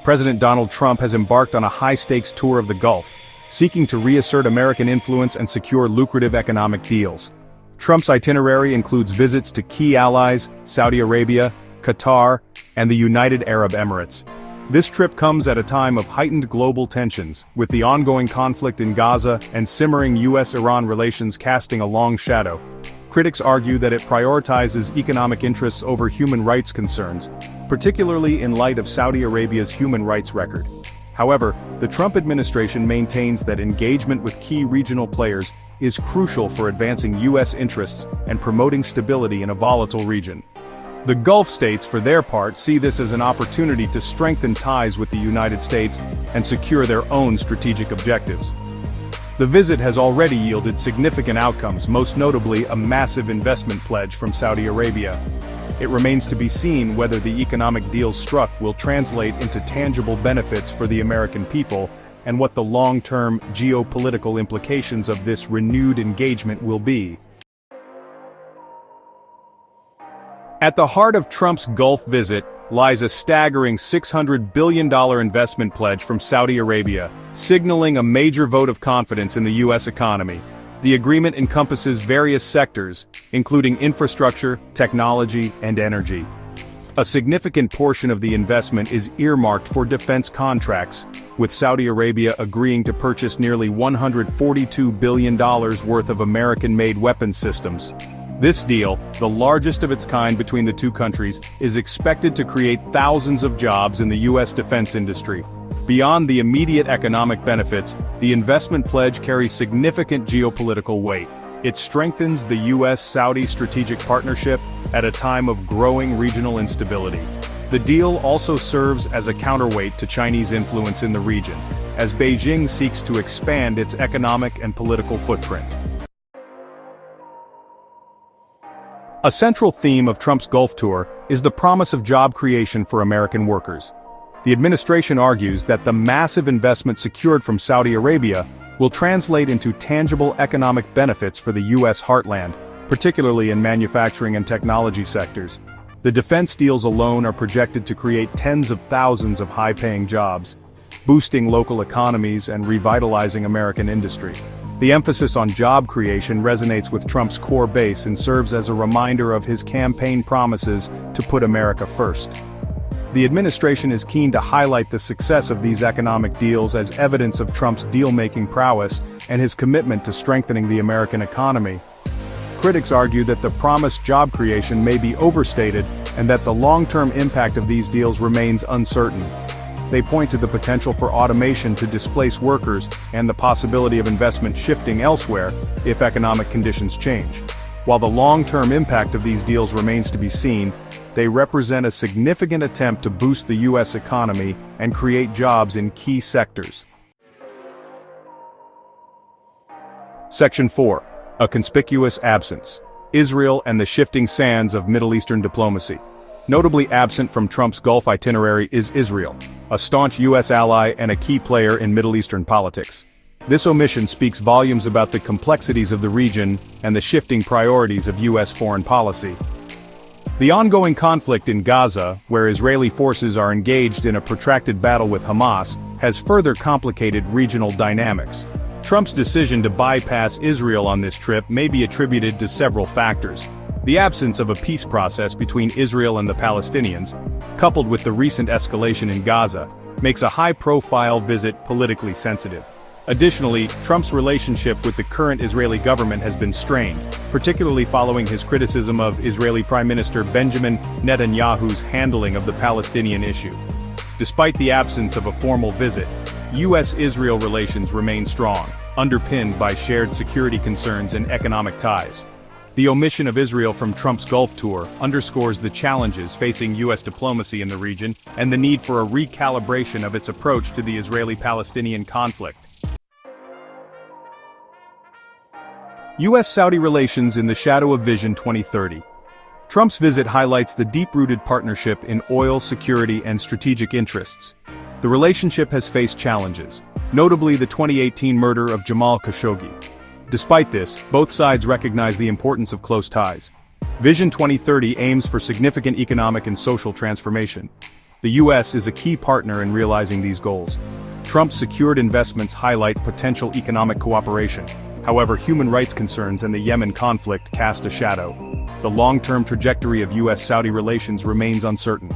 President Donald Trump has embarked on a high-stakes tour of the Gulf, seeking to reassert American influence and secure lucrative economic deals. Trump's itinerary includes visits to key allies, Saudi Arabia, Qatar, and the United Arab Emirates. This trip comes at a time of heightened global tensions, with the ongoing conflict in Gaza and simmering US-Iran relations casting a long shadow. Critics argue that it prioritizes economic interests over human rights concerns, particularly in light of Saudi Arabia's human rights record. However, the Trump administration maintains that engagement with key regional players is crucial for advancing US interests and promoting stability in a volatile region. The Gulf states, for their part, see this as an opportunity to strengthen ties with the United States and secure their own strategic objectives. The visit has already yielded significant outcomes, most notably a massive investment pledge from Saudi Arabia. It remains to be seen whether the economic deals struck will translate into tangible benefits for the American people, and what the long-term geopolitical implications of this renewed engagement will be. At the heart of Trump's Gulf visit lies a staggering $600 billion investment pledge from Saudi Arabia, signaling a major vote of confidence in the U.S. economy. The agreement encompasses various sectors, including infrastructure, technology, and energy. A significant portion of the investment is earmarked for defense contracts, with Saudi Arabia agreeing to purchase nearly $142 billion worth of American-made weapons systems. This deal, the largest of its kind between the two countries, is expected to create thousands of jobs in the U.S. defense industry. Beyond the immediate economic benefits, the investment pledge carries significant geopolitical weight. It strengthens the U.S.-Saudi strategic partnership at a time of growing regional instability. The deal also serves as a counterweight to Chinese influence in the region, as Beijing seeks to expand its economic and political footprint. A central theme of Trump's Gulf tour is the promise of job creation for American workers. The administration argues that the massive investment secured from Saudi Arabia will translate into tangible economic benefits for the U.S. heartland, particularly in manufacturing and technology sectors. The defense deals alone are projected to create tens of thousands of high-paying jobs, boosting local economies and revitalizing American industry. The emphasis on job creation resonates with Trump's core base and serves as a reminder of his campaign promises to put America first. The administration is keen to highlight the success of these economic deals as evidence of Trump's deal-making prowess and his commitment to strengthening the American economy. Critics argue that the promised job creation may be overstated and that the long-term impact of these deals remains uncertain. They point to the potential for automation to displace workers and the possibility of investment shifting elsewhere if economic conditions change. While the long-term impact of these deals remains to be seen, they represent a significant attempt to boost the U.S. economy and create jobs in key sectors. Section 4. A conspicuous absence. Israel and the shifting sands of Middle Eastern diplomacy. Notably absent from Trump's Gulf itinerary is Israel, a staunch U.S. ally and a key player in Middle Eastern politics. This omission speaks volumes about the complexities of the region and the shifting priorities of U.S. foreign policy. The ongoing conflict in Gaza, where Israeli forces are engaged in a protracted battle with Hamas, has further complicated regional dynamics. Trump's decision to bypass Israel on this trip may be attributed to several factors. The absence of a peace process between Israel and the Palestinians, coupled with the recent escalation in Gaza, makes a high-profile visit politically sensitive. Additionally, Trump's relationship with the current Israeli government has been strained, particularly following his criticism of Israeli Prime Minister Benjamin Netanyahu's handling of the Palestinian issue. Despite the absence of a formal visit, U.S.-Israel relations remain strong, underpinned by shared security concerns and economic ties. The omission of Israel from Trump's Gulf tour underscores the challenges facing U.S. diplomacy in the region and the need for a recalibration of its approach to the Israeli-Palestinian conflict. U.S.-Saudi relations in the shadow of Vision 2030. Trump's visit highlights the deep-rooted partnership in oil security and strategic interests. The relationship has faced challenges, notably the 2018 murder of Jamal Khashoggi. Despite this, both sides recognize the importance of close ties. Vision 2030 aims for significant economic and social transformation. The US is a key partner in realizing these goals. Trump's secured investments highlight potential economic cooperation. However, human rights concerns and the Yemen conflict cast a shadow. The long-term trajectory of US-Saudi relations remains uncertain.